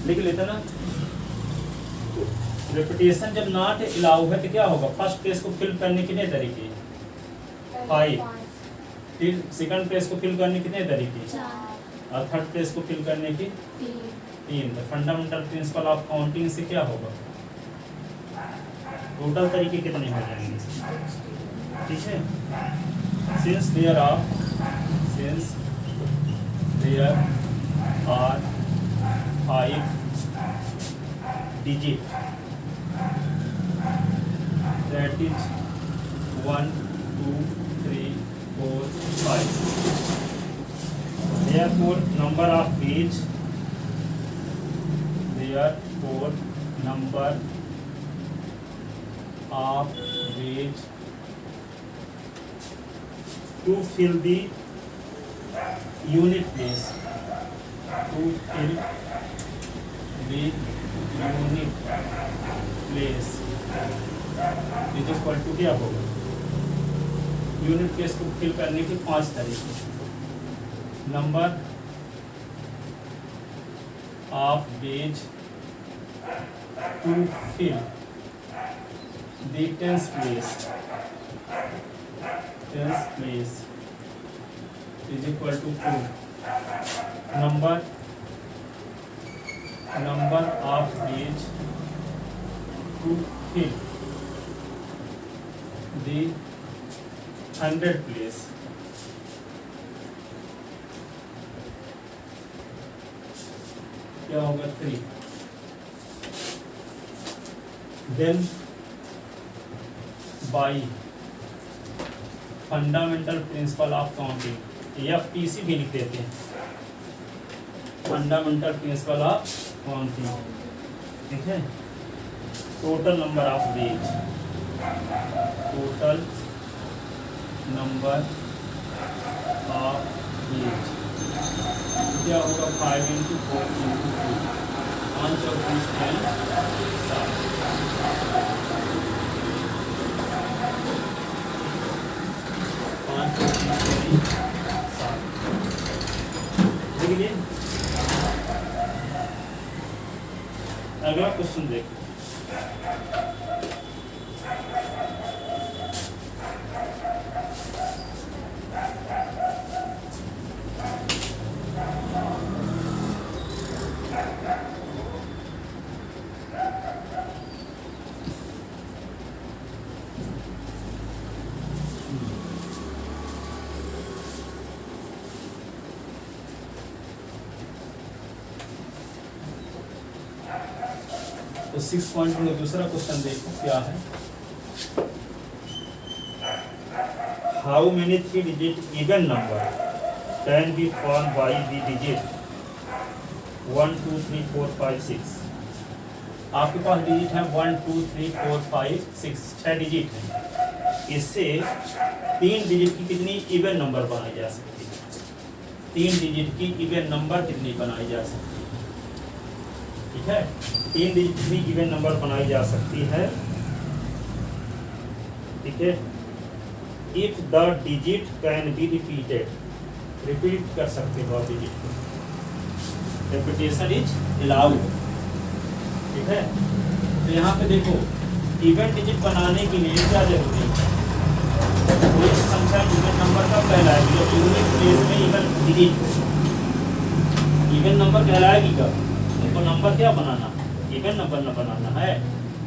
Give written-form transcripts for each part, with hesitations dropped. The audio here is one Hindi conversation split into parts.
लिख लेते ना। रेपिटेशन जब नॉट अलाउ है तो क्या होगा, फर्स्ट पेज को फिल करने कितने तरीके, 5, फिर सेकंड पेज को फिल करने कितने तरीके, 4, और थर्ड पेज को फिल करने की 3। तो फंडामेंटल प्रिंसिपल ऑफ काउंटिंग से क्या होगा, टोटल तरीके कितने हो जाएंगे, ठीक है। Since there are 5 digit, that is 1 2 3 4 5, therefore number of page to fill the unit place, is equal to क्या होगा, यूनिट प्लेस को फिल करने के 5 तरीके। Number of ways to fill the tens place is equal to 2। Number of ways to fill the 100 place क्या होगा, 3। then by fundamental principle of counting, FPC भी लिख देते हैं, फंडामेंटल प्रिंसिपल ऑफ काउंटिंग, ठीक है। Total number of page, total number of page क्या होगा, 5 × 4 × 2, 5 और 20 10 7, 5 और 20 7, देखिए। अगला क्वेश्चन देखिए, तो 6.2 में दूसरा क्वेश्चन देखो क्या है, how many 3 digit even number can be form by the digit 1 2 3 4 5 6। आपके पास डिजिट है 1 2 3 4 5 6, 6 डिजिट है। इससे 3 डिजिट की कितनी इवन नंबर बनाई जा सकती है, 3 डिजिट की इवन नंबर कितनी बनाई जा सकती है, ठीक है। 3 डिजिट की इवन नंबर बनाई जा सकती है, ठीक है। If the digit can be repeated, repeat कर सकते हो आप डिजिट को, रेपिटेशन इज अलाउड, ठीक है। तो यहाँ पे देखो, इवन डिजिट बनाने के लिए क्या जरूरी है, कोई संख्या इवन नंबर का कहलाएगी जब यूनिट प्लेस में इवन डिजिट, इवन नंबर कहलाएगी कब, तो नंबर क्या बनाना, इवन नंबर न बनाना है।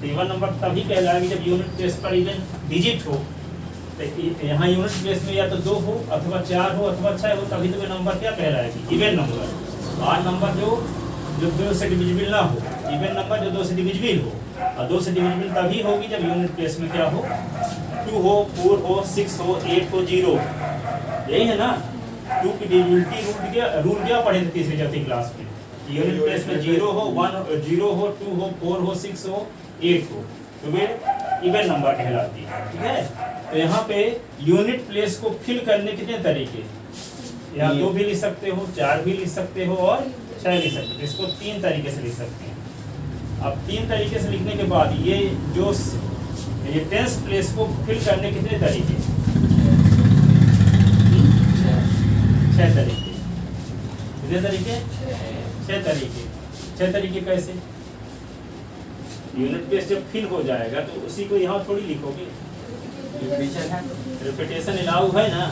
तो इवन नंबर तभी कहलाएगी जब यूनिट प्लेस पर इवन डिजिट हो। तो यहाँ यूनिट प्लेस में या तो 2 हो अथवा 4 हो अथवा 6 हो, तभी तो वे नंबर क्या कहलाएगी, इवन नंबर। और नंबर जो 2 से डिविजिबल ना हो, इवन नंबर जो 2 से डिविजिबल हो, और 2 से डिविजिबल तभी होगी जब यूनिट प्लेस में क्या हो, 2 हो 4 हो 6 हो 8 हो 0, यही है ना। 2 की डिविजिबिलिटी रूल क्या पढ़े थे तीसरी चौथी क्लास में, यूनिट प्लेस में 0 हो 1 0 हो 2 हो 4 हो 6 हो 8 हो, तो वे इवन नंबर कहलाती है, ठीक है। तो यहाँ पे यूनिट प्लेस को फिल करने कितने तरीके, या 2 भी लिख सकते हो, 4 भी लिख सकते हो और 6 लिख सकते हो। इसको 3 तरीके से लिख सकते हैं। अब 3 तरीके से लिखने के बाद ये टेंस प्लेस को फिल करने कितने तरीके, 6 तरीके, कितने तरीके, 6 तरीके। 6 तरीके कैसे? यूनिट प्लेस जब फिल हो जाएगा तो उसी को यहाँ थोड़ी लिखोगे, रिपीटेशन अलाउ है ना,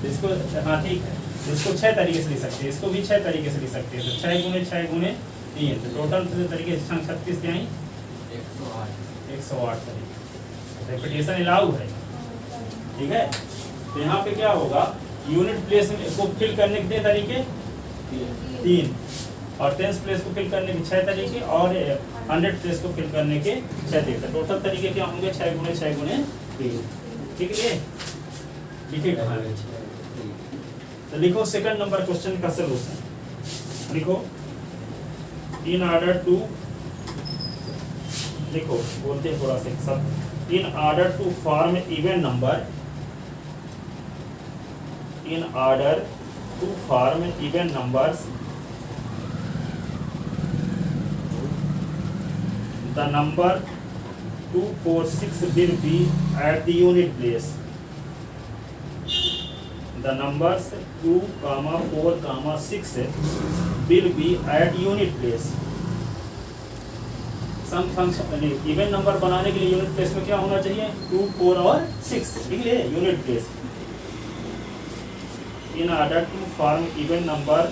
इसको हाँ ठीक है, इसको 6 तरीके से लिख सकते हैं, इसको भी 6 तरीके से लिख सकते हैं। तो 6 गुणे 6 गुणे 3, तो टोटल तरीके 36 के आई 108 तरीके रिपीटेशन अलाउ है। ठीक है, तो यहाँ पे क्या होगा, यूनिट प्लेस को फिल करने के तरीके 3 और टेंस प्लेस को फिल करने के 6 तरीके और 100 प्लेस को फिल करने के 6 तरीके। टोटल तरीके क्या होंगे? 6 गुणे 6 गुणे 3। ठीक है, लिखिए कहाँ है? तो लिखो सेकंड नंबर क्वेश्चन का सलूशन लिखो। इन ऑर्डर टू, लिखो बोलते हैं थोड़ा सा सब। In order to form even number, in order to form even numbers, the number 2, 4, 6 will be at the unit place. The numbers 2, 4, 6 will be at unit place. Some function even number बनाने के लिए यूनिट प्लेस में क्या होना चाहिए? 2, 4 और 6। ठीक है, unit place. In order to form even number,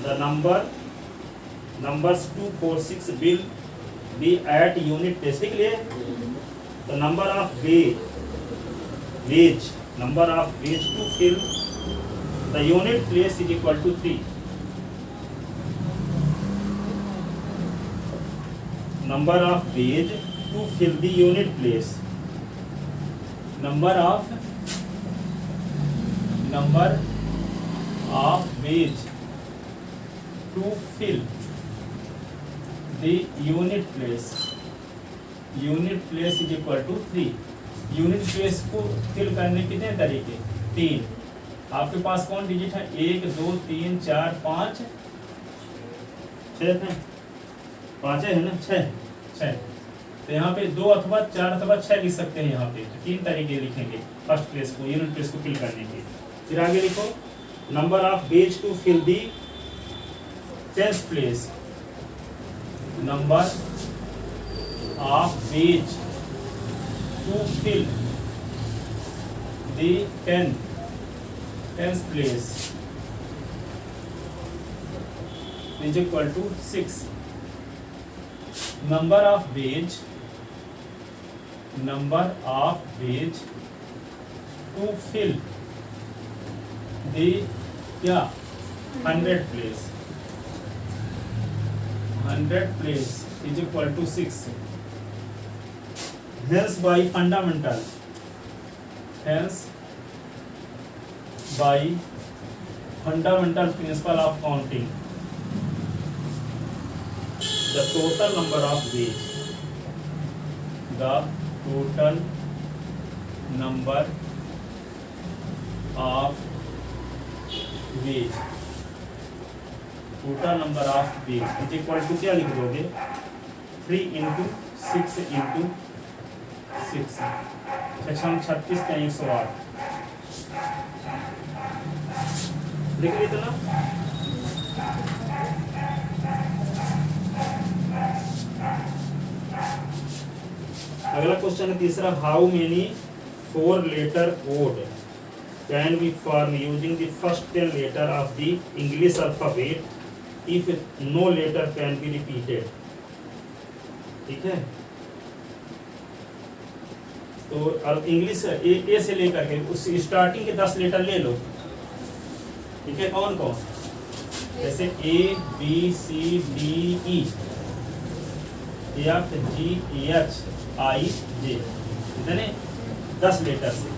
the numbers 2, 4, 6 will be at unit place। लिख लिए। The number of wage to fill the unit place is equal to 3। Number of wage to fill the unit place, number of wage to fill the unit place is equal to 3। Unit place को फिल करने कितने तरीके? 3। आपके पास कौन डिजिट है? 1, 2, 3, 4, 5, 6 है, 5 है ना, 6। तो यहाँ पे 2 अथवा 4 अथवा 6 लिख सकते हैं। यहाँ पे 3 तरीके लिखेंगे फर्स्ट प्लेस को, यूनिट प्लेस को फिल करने के। फिर आगे लिखो, number of ways to fill the tenth place, number of ways to fill the 10th place is equal to 6। number of wage to fill the 100th place is equal to 6। Hence by fundamental principle of counting, the total number of wage is equal to क्या लिख दोगे? 3 into 6 into 6, 36 का 108 लिख लिया ना। अगला क्वेश्चन है तीसरा, how many 4 letter code can be formed using the first 10 letter of the English alphabet if no letter can be repeated। ठीक है, तो अब इंग्लिश ए से लेकर के उस स्टार्टिंग के 10 लेटर ले लो। ठीक है, कौन कौन? जैसे A B C D E F G H I J, इतने 10 लेटर से।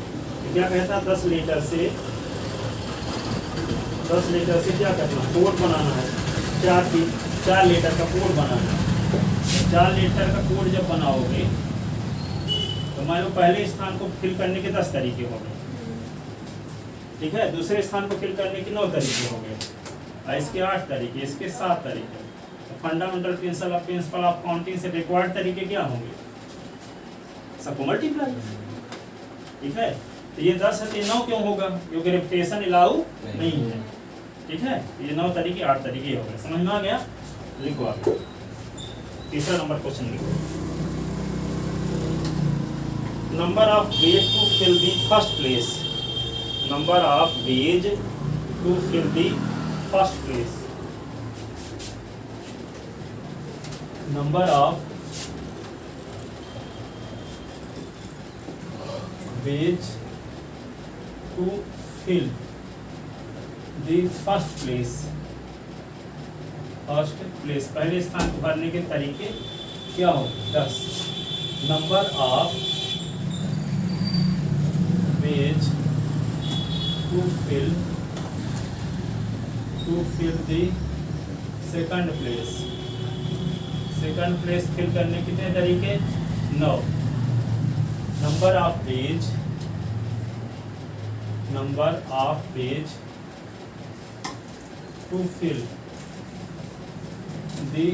तो क्या कहता है? 10 लेटर से क्या करना? कोड बनाना है। 4 लेटर का कोड बनाना है। 4 लेटर का कोड जब बनाओगे तो मान लो पहले स्थान को फिल करने के 10 तरीके हो गए। ठीक है, दूसरे स्थान को फिल करने के 9 तरीके हो गए, और इसके 8 तरीके, इसके 7 तरीके। तो फंडामेंटल प्रिंसिपल ऑफ काउंटिंग से रिक्वायर्ड तरीके क्या होंगे? सबको मल्टीप्लाई। ठीक है, तो ये 10 है तो ये 9 क्यों होगा? क्योंकि रिपीटेशन अलाउ नहीं है। ठीक है, ये 9 तरीके 8 तरीके हो गए। समझ में आ गया? लिखो आगे, तीसरा नंबर क्वेश्चन लिखो। Number of ways to fill the first place, number of ways to fill the first place, number of ways to fill the first place, first place पहले स्थान को भरने के तरीके क्या हो? 10। Number of ways to fill the second place, second place fill करने कितने तरीके? 9। Number of ways to fill the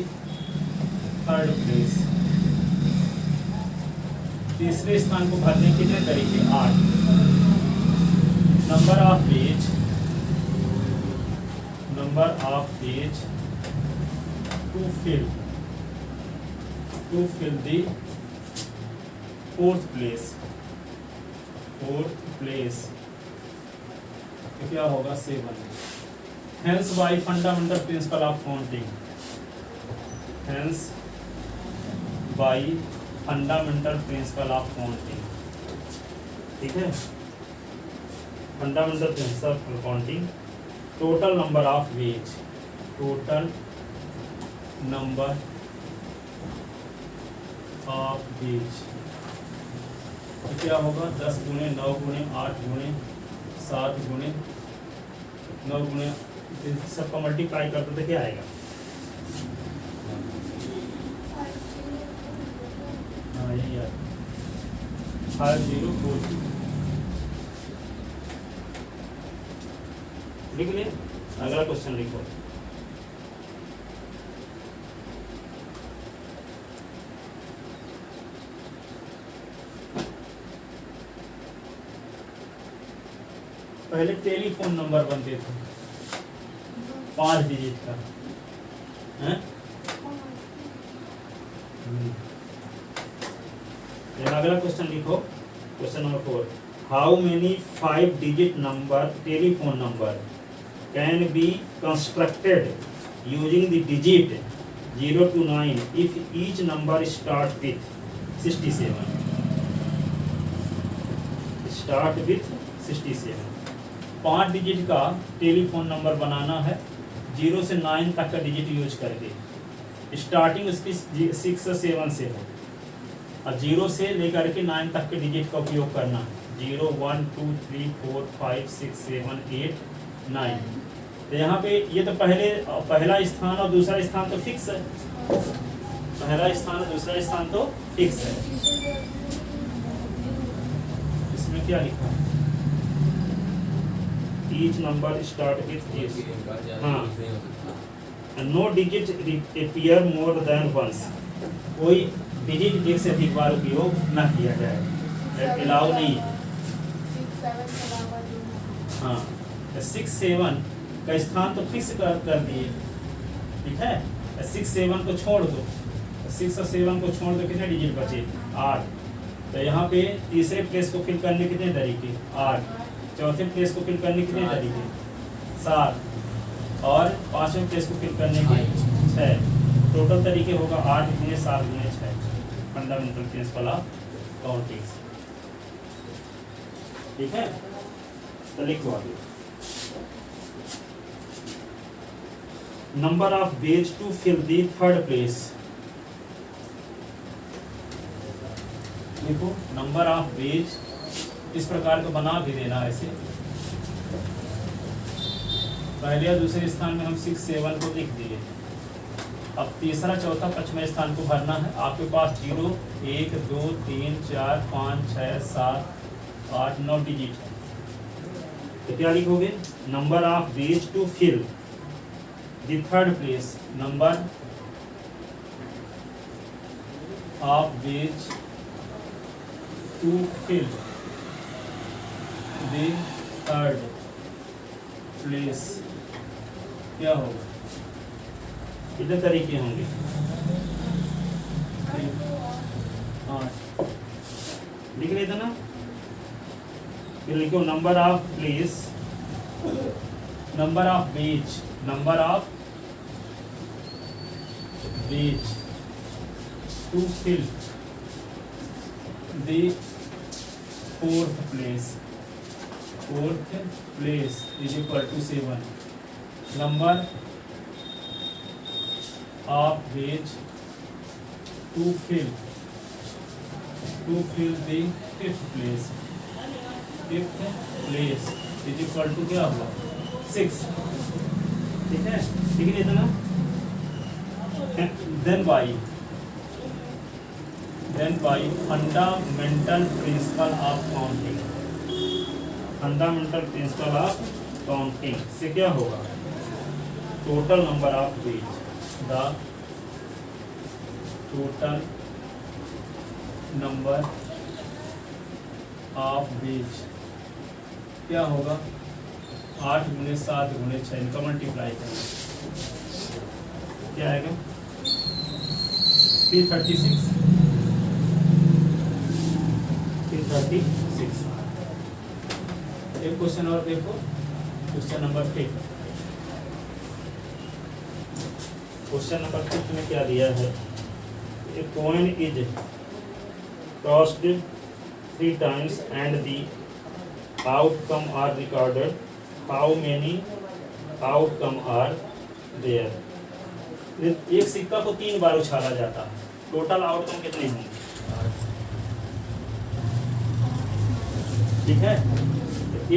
third place, तीसरे स्थान को भरने के लिए तरीके 8। Number of ways to fill the fourth place, तो क्या होगा? 7। Hence by fundamental principle of counting, hence by fundamental principle of counting, ठीक है, fundamental principle of counting, total number of ways, total number of ways, तो क्या होगा? 10 गुणे 9 गुणे 8 गुणे 7 गुणे 9 गुणे, सबका मल्टीप्लाई कर दो तो क्या आएगा? हाँ यही यार 5040 लिख ले। अगला क्वेश्चन लिखो। पहले टेलीफोन नंबर बनते थे 5 डिजिट का, हैं? अगला क्वेश्चन लिखो, question number 4। How many 5 digit number telephone number can be constructed using the digit 0 to 9 if each number start with 67? Start with 67। 5 digit का टेलीफोन नंबर बनाना है 0 से 9 तक का डिजिट यूज करके, स्टार्टिंग उसकी 6 से 7 से हो, और 0 से लेकर के 9 तक के डिजिट का उपयोग करना है। 0 1 2 3 4 5 6 7 8 9। तो यहाँ पे ये तो पहला स्थान और दूसरा स्थान तो फिक्स है, पहला स्थान और दूसरा स्थान तो फिक्स है। इसमें क्या लिखा है? Each number start with this, हाँ, no digit appear more than once, कोई डिजिट एक से अधिक बार उपयोग न किया जाए, अलाउ नहीं है। हाँ, 6 7 का स्थान तो फिक्स कर दिए, ठीक है। 6 7 को छोड़ दो, 6 और 7 को छोड़ दो, कितने डिजिट बचे? 8। तो यहाँ पे तीसरे प्लेस को फिल करने कितने तरीके? 8। चौथे प्लेस को फिल करने कितने तरीके? 7। और पांचवें प्लेस को फिल करने के 6। टोटल तरीके होगा 8 गुणे 7 गुणे 6, फंडामेंटल प्रिंसिपल ऑफ काउंटिंग, ठीक है। तो लिखो आगे। Number of ways to fill the third place, देखो नंबर ऑफ वेज इस प्रकार का बना भी देना ऐसे। पहले और दूसरे स्थान में हम 6 7 को लिख दिए। अब तीसरा चौथा पांचवें स्थान को भरना है। आपके पास 0 1 2 3 4 5 6 7 8 9 डिजिट है, तो क्या लिखोगे? Number of ways to fill the third place, number of ways to fill the third place क्या होगा? कितने तरीके होंगे? 8 लिख लेते ना। फिर लिखो number of place, number of beach, number of beach to fill the fourth place is equal to 7। Number of beach to fill the fifth place is equal to क्या हुआ? 6। ठीक है, लिख लेते ना। Then by fundamental principle of counting, fundamental principle of counting से क्या होगा? Total number of beach, the total number of beach क्या होगा? 8 गुने 7 गुने 6, इनका मल्टीप्लाई करें क्या आएगा? 336। एक क्वेश्चन और देखो, क्वेश्चन नंबर 5। क्वेश्चन नंबर 5 में क्या दिया है? A coin is tossed 3 times and the outcome are recorded. How many outcome are there? एक सिक्का को 3 बार उछाला जाता है, टोटल आउटकम कितने होंगे? ठीक है,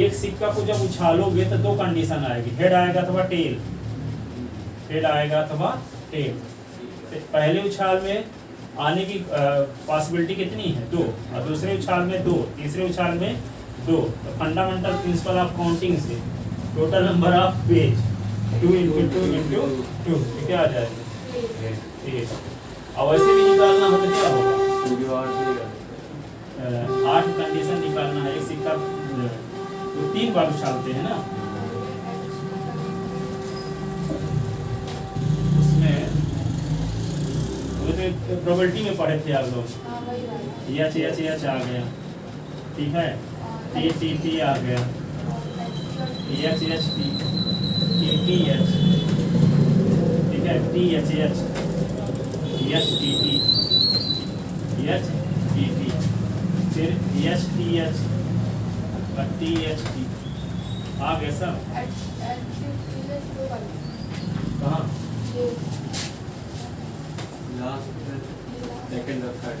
एक सिक्का को जब उछालोगे तो 2 कंडीशन आएगी, हेड आएगा अथवा टेल, हेड आएगा अथवा टेल। पहले उछाल में आने की पॉसिबिलिटी कितनी है? 2, और दूसरे उछाल में 2, तीसरे उछाल में 2। तो फंडामेंटल प्रिंसिपल ऑफ काउंटिंग से टोटल नंबर ऑफ पेज 2 × 2 × 2 क्या आ जाएगा? 8। अब वैसे भी निकालना हो तो क्या होगा? 8 कंडीशन निकालना है। एक सिक्का तो 3 बार उछालते हैं ना, उसमें प्रोबेबिलिटी में पढ़े थे आप लोग। एच आ गया, ठीक है, टी आ गया, एच टी एच, ठीक है, टी एच फिर एच टी एच और टी एच टी आ गया सब। कहाँ? सेकंड और थर्ड।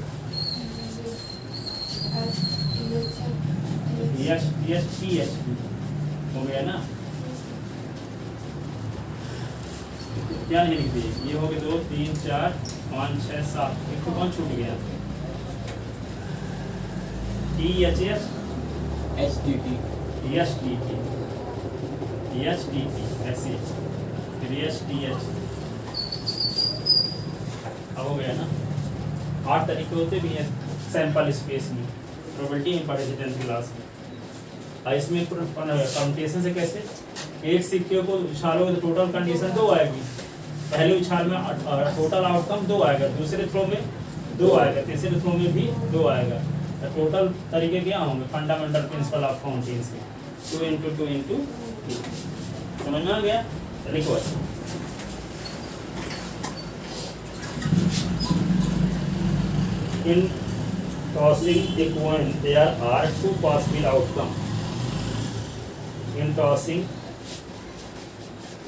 एच टी एच हो गया ना। क्या नहीं लिख दिए? ये हो गए 2 3 4 5 6 7। एक तो कौन छूट गया? T H H T T ऐसे, फिर एच टी एच। अब हो गया ना। 8 तरीके होते भी हैं सैंपल स्पेस में, प्रोबेबिलिटी में पढ़े थे 10th क्लास में। और इसमें कम्पिटिशन से कैसे? एक सिक्के को उछालोगे तो टोटल कंडीशन 2 आएगी। पहले उछाल में टोटल आउटकम 2 आएगा, दूसरे थ्रो में 2 आएगा, तीसरे थ्रो में भी 2 आएगा। तो टोटल तरीके क्या होंगे? फंडामेंटल प्रिंसिपल ऑफ काउंटिंग से 2 × 2 × 2। समझ में आ गया? लिखो। In tossing a coin, there are 2 possible outcomes. In tossing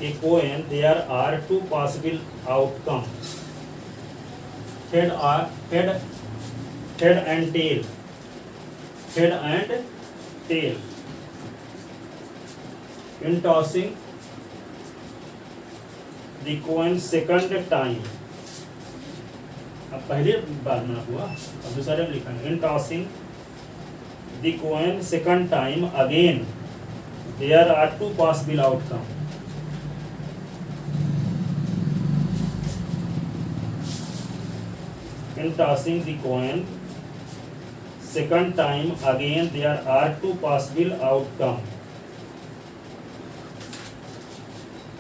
a coin, there are 2 possible outcomes. Head and tail. Head and tail. In tossing the coin second time. अब पहले बार में हुआ, अब दूसरे में लिखा है in tossing the coin second time again there are 2 possible outcome. In tossing the coin second time again there are 2 possible outcome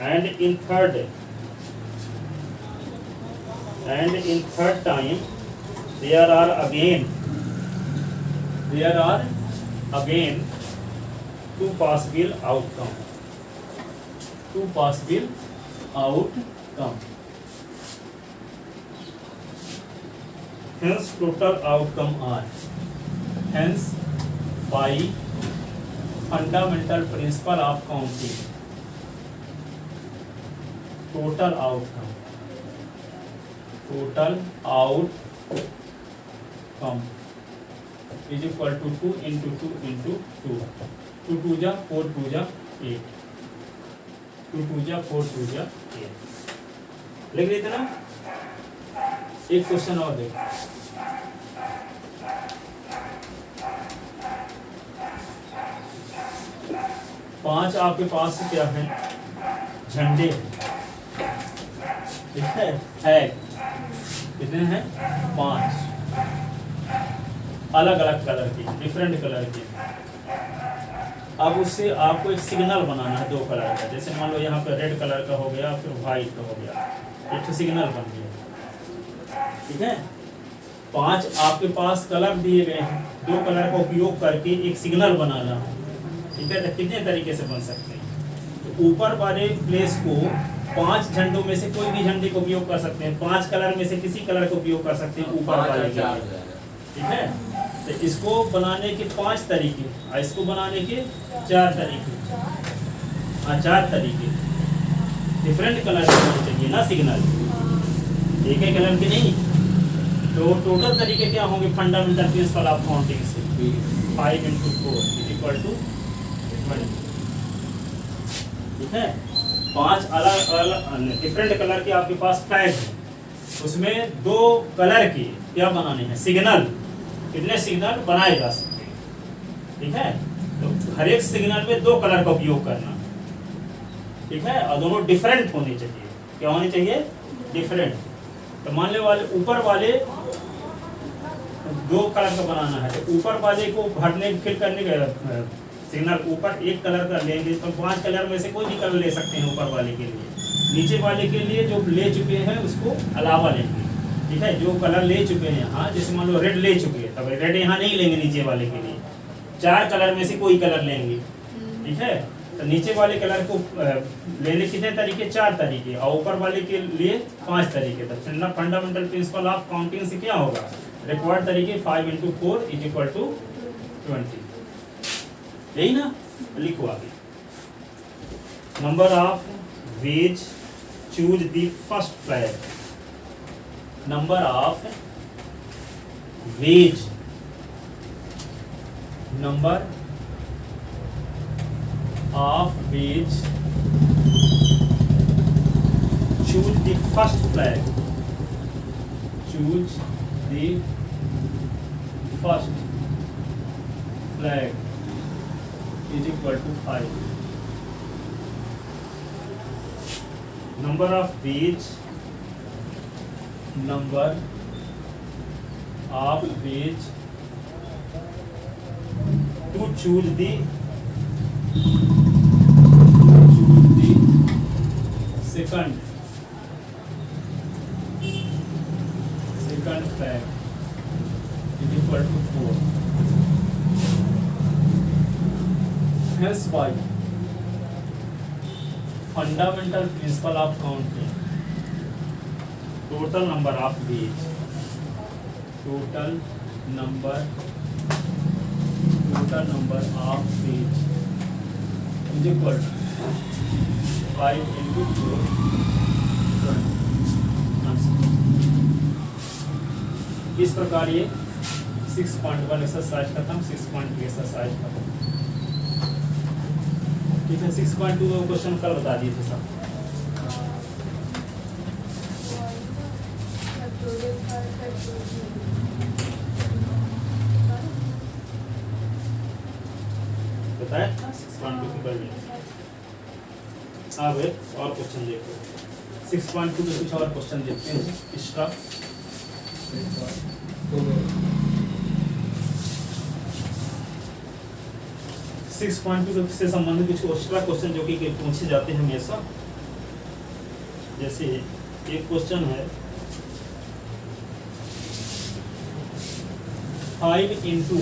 and in third and in third time there are again two possible outcome. Hence total outcome are, hence by fundamental principle of counting, total outcome is equal to 2 into 2 into 2. 2 2 जा 4 2 जा 8. 2 2 जा 4 2 जा 8. लिख लेते ना. एक क्वेश्चन और देखो. पांच आपके पास क्या है? झंडे. ठीक है. कितने हैं? 5 अलग अलग कलर की, डिफरेंट कलर की. अब उससे आपको एक सिग्नल बनाना है 2 कलर का. जैसे मान लो यहाँ पे रेड कलर का हो गया, फिर व्हाइट का हो गया, एक सिग्नल बन गया. ठीक है. 5 आपके पास कलर दिए गए हैं, 2 कलर का उपयोग करके एक सिग्नल बनाना है. ठीक है. तो कितने तरीके से बन सकते हैं? तो ऊपर वाले प्लेस को 5 झंडों में से कोई भी झंडे का उपयोग कर सकते हैं. 5 कलर में से किसी कलर का उपयोग कर सकते हैं ऊपर वाले के. ठीक है. तो इसको बनाने के 5 तरीके और इसको बनाने के 4 तरीके. 4 तरीके डिफरेंट कलर के होने चाहिए ना सिग्नल, एक ही कलर के नहीं. तो टोटल तरीके क्या होंगे? फंडामेंटल प्रिंसिपल ऑफ काउंटिंग से 5 into 4 is equal to 20. ठीक है. 5 अलग अलग डिफरेंट कलर के आपके पास फ्लैग है, उसमें 2 कलर के क्या बनाने हैं? सिग्नल. कितने सिग्नल बनाए जा सकते हैं? ठीक है. तो हर एक सिग्नल में 2 कलर का उपयोग करना. ठीक है. और दोनों डिफरेंट होने चाहिए. क्या होने चाहिए? डिफरेंट. तो मान ले वाले ऊपर वाले 2 कलर का बनाना है, तो ऊपर वाले को भरने फिल करने का सिग्नल ऊपर 1 कलर का लेंगे तो 5 कलर में से कोई भी कलर ले सकते हैं ऊपर वाले के लिए. नीचे वाले के लिए जो ले चुके हैं उसको अलावा लेंगे. ठीक है. जो कलर ले चुके हैं यहाँ, जैसे मान लो रेड ले चुके हैं, तब रेड यहाँ नहीं लेंगे नीचे वाले के लिए. 4 कलर में से कोई कलर लेंगे. ठीक है. तो नीचे वाले कलर को लेने कितने तरीके? 4 तरीके. और ऊपर वाले के लिए 5 तरीके. तो फंडामेंटल प्रिंसिपल ऑफ काउंटिंग से क्या होगा? रिक्वायर्ड तरीके 5 into 4 is equal to 20. यही ना. लिखो आगे. Number of veg choose the first flag. Number of veg, number of veg choose the first flag. Choose the first flag is equal to 5. Number of ways to choose the second flag is equal to 4. Hence by fundamental principle of counting, total number of ways is equal to 5 into 4. इस प्रकार ये 6.1 एक्सरसाइज खत्म. 6.2 एक्सरसाइज खत्म. ठीक है. 6.2 में क्वेश्चन कल बता दिए थे सब. बताया था 6.2 की कल. अब और क्वेश्चन देखो. 6.2 में कुछ और क्वेश्चन देखते हैं एक्स्ट्रा. 6.2 से संबंधित कुछ एक्स्ट्रा क्वेश्चन जो कि पूछे जाते हैं हमेशा. जैसे एक क्वेश्चन है 5 into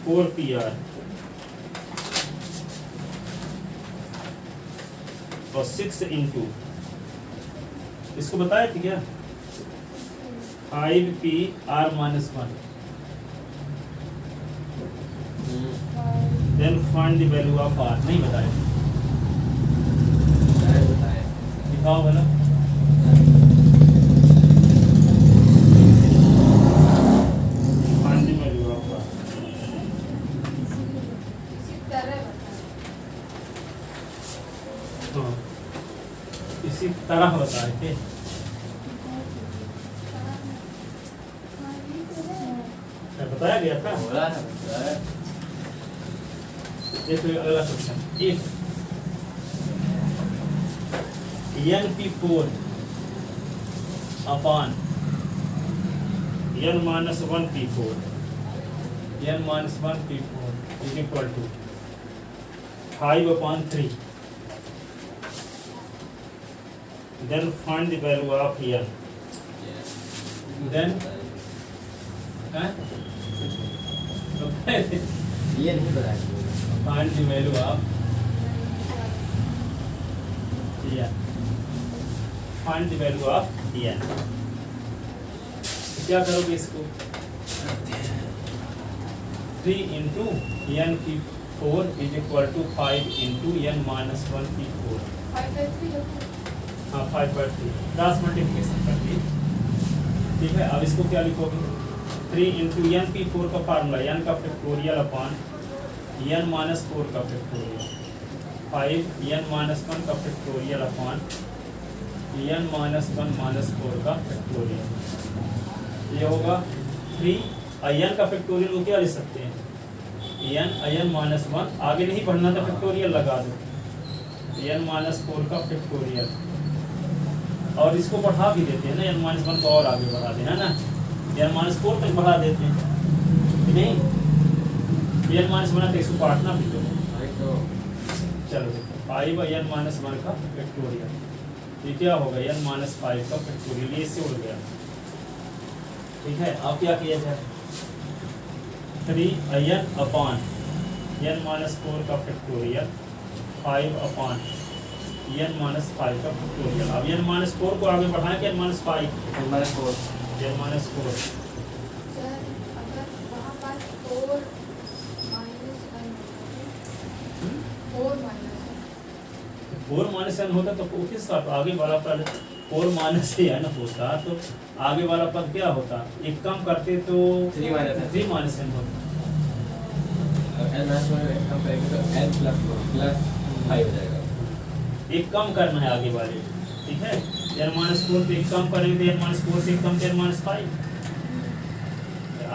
4 PR और 6 into, इसको बताए थे क्या? 5 PR minus 1. Then find the value of R. नहीं बताया, दिखाओ बोलो. Find the value of R. हाँ, इसी तरह बताए थे. क्या बताया गया था? देखो अगला question. If NP4 upon N minus 1 P4 N minus 1 P4 is equal to 5 upon 3, then find the value of N. Then ये नहीं बताया. find the value of N. Find the value of N. क्या करोगे इसको? 3 into NP4 is equal to 5 into N minus 1 P4. हाँ 5/3 क्रॉस मल्टीप्लिकेशन करके. ठीक है, अब इसको क्या लिखोगे? 3 into NP4 का फार्मूला n का फैक्टोरियल अपॉन n minus 4 का फैक्टोरियल, 5 n minus 1 का factorial upon n minus 1 minus 4 का फैक्टोरियल. ये होगा 3 n का फैक्टोरियल को क्या लिख सकते हैं? n minus 1, आगे नहीं बढ़ना था फैक्टोरियल लगा दो. n minus 4 का फैक्टोरियल, और इसको बढ़ा भी देते हैं ना, n minus 1 को और आगे बढ़ा देना ना, n minus 4 तक बढ़ा देते हैं नहीं. n minus 1 तो इसको काटना भी तो. चलो देखो 5 n minus 1 का फैक्टोरियल, ये क्या होगा? n minus 5 का फैक्टोरियल. ये इससे उड़ गया. ठीक है, अब क्या किया जाए? 3n अपॉन n minus 4 का फैक्टोरियल, 5 अपॉन n minus 5 का फैक्टोरियल. अब n minus 4 को आगे बढ़ाएं कि n minus 5? n minus 4. Four minus n होता तो किस का आगे वाला पद 4 माइनस n होता, तो आगे वाला पद क्या होता? एक कम करते तो 3 माइनस n होता. एक कम करना है आगे वाले. ठीक है, n minus 4 पे एक कम करेंगे, n minus 4 से एक कम n minus 5.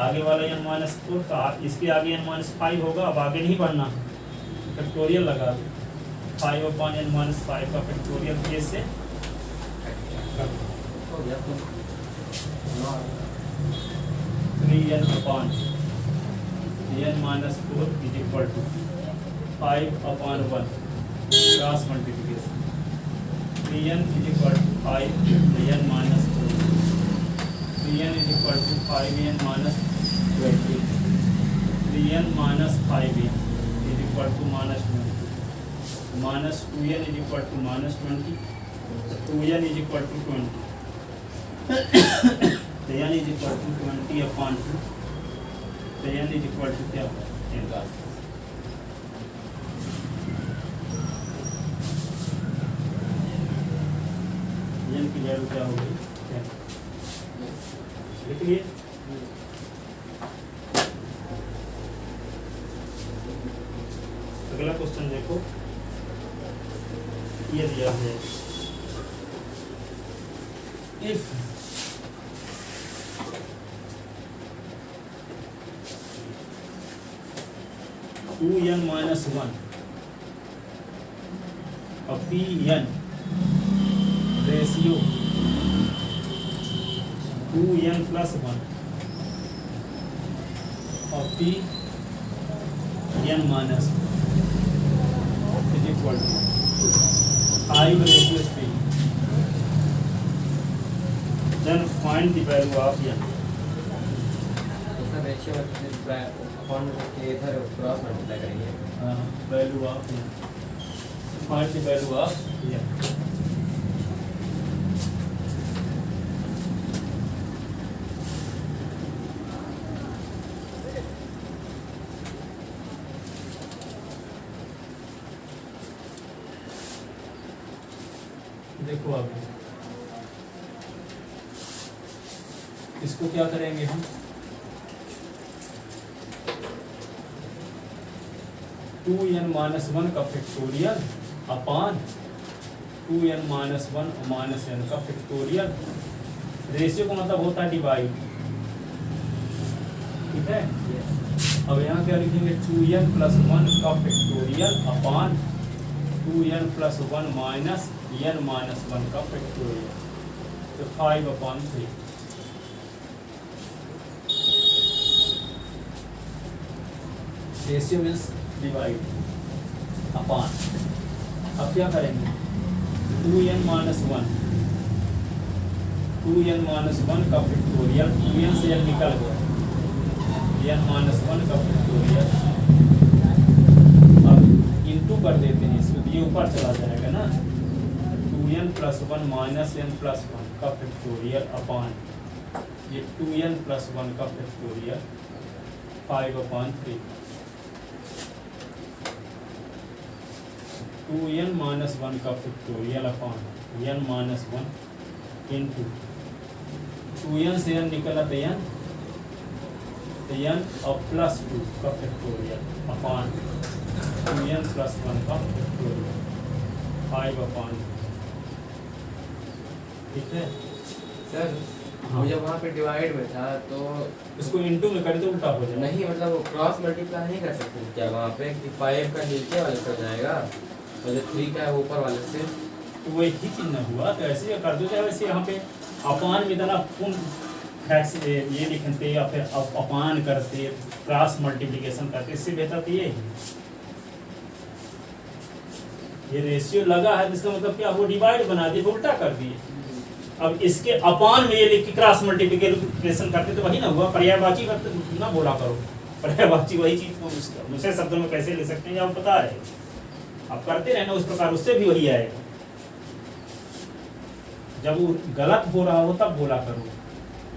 आगे वाला n minus 4 का इसके आगे n minus 5 होगा. अब आगे नहीं बढ़ना, फैक्टोरियल लगा दो. 5 upon n minus 5 का फैक्टोरियल केस से 3n upon n minus 4 is equal to 5 upon 1 cross multiplication. 3n is equal to 5 n minus 4. 3n is equal to 5n minus 20. 3n minus 5n is equal to minus 20. Minus 2n is equal to minus 20. 2n is equal to 20. तो n is equal to 20 upon 2. तो n is equal to क्या? 10. n की वैल्यू क्या होगी? 10. लिख लिए. अगला क्वेश्चन देखो, ये दिया है. If 2n minus 1 of Pn ratio 2n plus 1 of Pn minus 1 is equal to 5 ratio 3. Then find the value of n. Ratio में सिर्फ अपॉन के इधर क्रॉस मल्टीप्लाई करेंगे। Value of find the value of देखो अब इसको क्या करेंगे हम 2n-1 का फैक्टोरियल अपॉन 2n-1 -n का फैक्टोरियल। रेशियो का मतलब होता है डिवाइड, ठीक है। अब यहाँ क्या लिखेंगे 2n+1 का फैक्टोरियल अपॉन 2n+1 -n-1 का फैक्टोरियल, तो 5/3। Ratio means divide upon. अब क्या करेंगे 2n-1 का फैक्टोरियल, 2n से n निकल गया, n-1 का फैक्टोरियल। अब इंटू कर देते हैं इसको, ये ऊपर चला जाएगा ना, 2n+1 -n+1 का फैक्टोरियल अपॉन ये 2n+1 का फैक्टोरियल 5/3। 2n-1 का factorial upon n-1 into 2n से n निकला तो n और +2 का फैक्टोरियल अपॉन 2n+1 का फैक्टोरियल 5/3, ठीक है सर। हाँ। जब वहाँ पे डिवाइड में था तो इसको इंटू में करें तो उल्टा हो जाएगा। नहीं, मतलब क्रॉस मल्टीप्लाई नहीं कर सकते क्या वहाँ पे कि 5 का नीचे वाले से हो जाएगा और जो 3 का है ऊपर वाले से, तो वही चीज न हुआ, तो ऐसे कर दो चाहे वैसे यहाँ पे अपान में इतना पूर्ण फैक्स ये लिखते या फिर अपान करते, क्रॉस मल्टीप्लिकेशन करते, इससे बेहतर तो ये रेशियो लगा है, इसका मतलब क्या, वो डिवाइड बना दिए, उल्टा कर दिए। अब इसके अपान में ये लिख के क्रॉस मल्टीप्लिकेशन करते तो वही ना हुआ, पर्यायवाची करते ना बोला करो, पर्यायवाची वही चीज को दूसरे शब्दों में कैसे ले सकते हैं आप बता रहे, आप करते रहना उस प्रकार, उससे भी वही आएगा। जब वो गलत हो रहा हो तब बोला करो,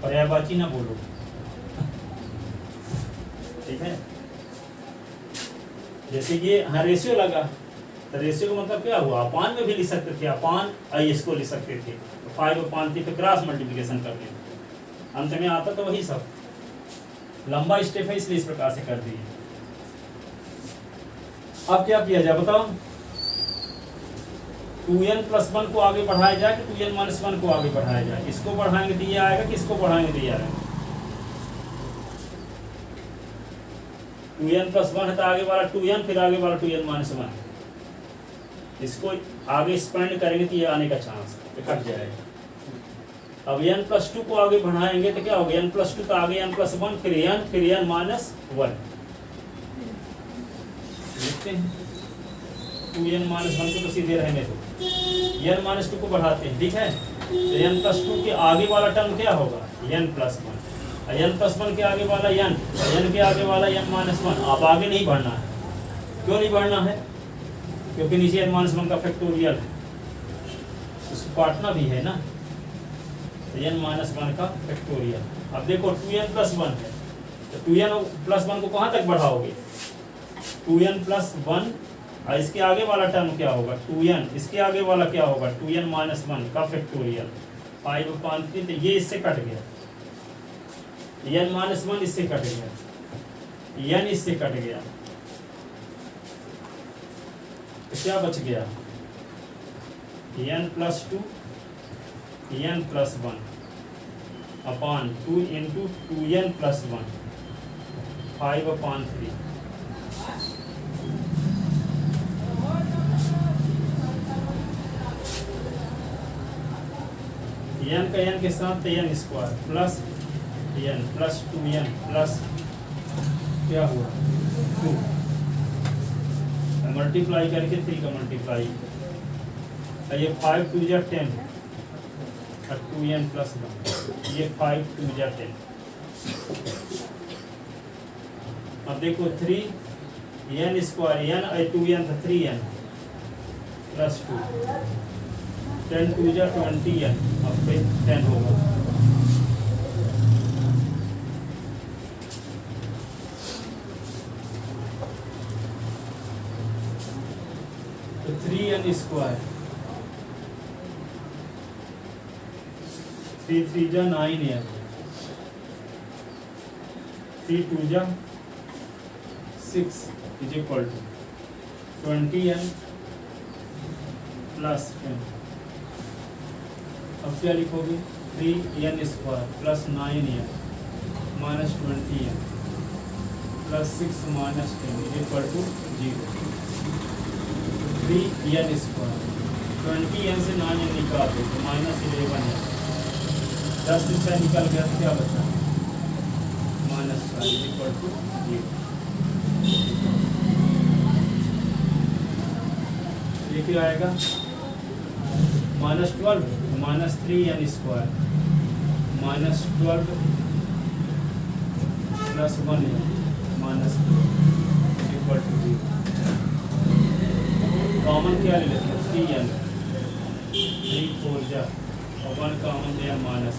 पर्यायवाची ना बोलो, ठीक है। जैसे ये हाँ रेशियो लगा, तो रेशियो का मतलब क्या हुआ, अपान में भी लिख सकते थे, अपान इसको लिख सकते थे, 5/3 पे क्रॉस मल्टीप्लिकेशन करते थे, अंत में आता तो वही सब। लंबा स्टेप है इसलिए इस प्रकार से कर दिए। अब क्या किया जाए बताओ, 2n+1 को आगे बढ़ाया जाए कि 2n-1 को आगे बढ़ाया जाए, इसको बढ़ाएंगे तो ये आएगा कि इसको बढ़ाएंगे तो ये आएगा। 2n+1 है तो आगे वाला 2n, फिर आगे वाला 2n-1, इसको आगे स्पेंड करेंगे तो ये आने का चांस कट जाएगा। अब n+2 को आगे बढ़ाएंगे तो क्या होगा, n+2 तो आगे n+1, फिर n-1 लिखते हैं, 2n-1 को तो सीधे रहने दो, n-2 को बढ़ाते हैं, ठीक है। तो n+2 के आगे वाला टर्म क्या होगा, n+1, n+1 के आगे वाला n के आगे वाला n-1। अब आगे नहीं बढ़ना है, क्यों नहीं बढ़ना है, क्योंकि नीचे n-1 का फैक्टोरियल है, उसको काटना भी है ना, तो n-1 का फैक्टोरियल। अब देखो 2n+1 है, तो 2n+1 को कहाँ तक बढ़ाओगे, 2n+1 और इसके आगे वाला टर्म क्या होगा 2n, इसके आगे वाला क्या होगा 2n-1 का फैक्टोरियल 5/3, तो ये इससे कट गया, n-1 इससे कट गया, n इससे कट गया, तो क्या बच गया n+2 n+1 upon 2 into 2n+1 5/3। n का n के साथ n² plus n plus 2n plus क्या हुआ 2, मल्टीप्लाई करके 3 का मल्टीप्लाई, ये 5 2 जा 10 और 2n+1, ये 5 2 जा 10, अब देखो 3 n स्क्वायर n 2n था 3n प्लस 2 10 2 जा 20n अब पे 10 होगा। तो 3n स्क्वायर 3 3 जा 9n 3 2 जा 6 is equal to 20n plus 10। अब क्या लिखोगे 3n square plus 9n minus 20n plus 6 minus 10 is equal to 0। 3n square 20n से 9n निकाल दो तो माइनस 11 है। 10 से 6 निकल गया तो क्या बचा माइनस 5 इज इक्वल टू 0। ये क्या आएगा -12 minus 3n square minus 12 plus 1 minus equal to 0। Common क्या ले लेते हैं 3n 3 4 जा और 1 कॉमन दिया माइनस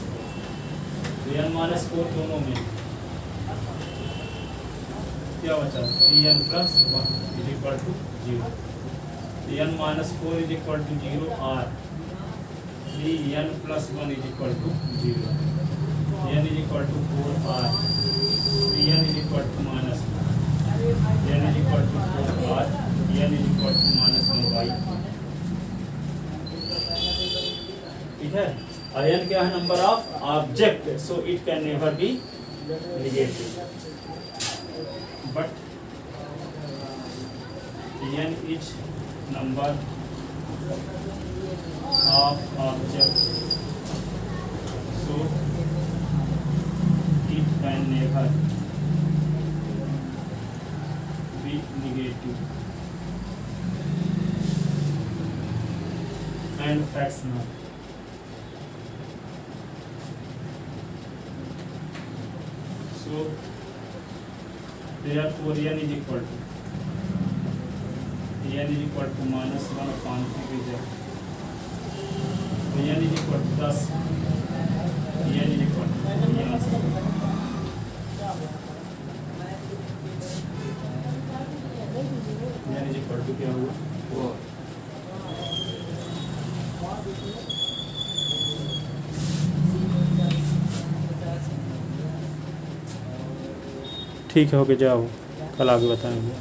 4 माइनस 4 दोनों में क्या बचा 3n plus 1 is equal to 0। n minus 4 is equal to 0 r 3n plus 1 is equal to 0 n is equal to 4 r 3n is equal to minus 1 n is equal to 4 r n is equal to minus 1 y। ठीक है n क्या है number of object so it can never be negative but n is number of objects so it can never be negative and fractional। so therefore n is equal to n is equal to minus 1 upon 3 reject तो n is equal to 10 n is equal to यहाँ से n is equal to क्या हुआ वो ठीक है ओके जाओ कल आगे बताएंगे।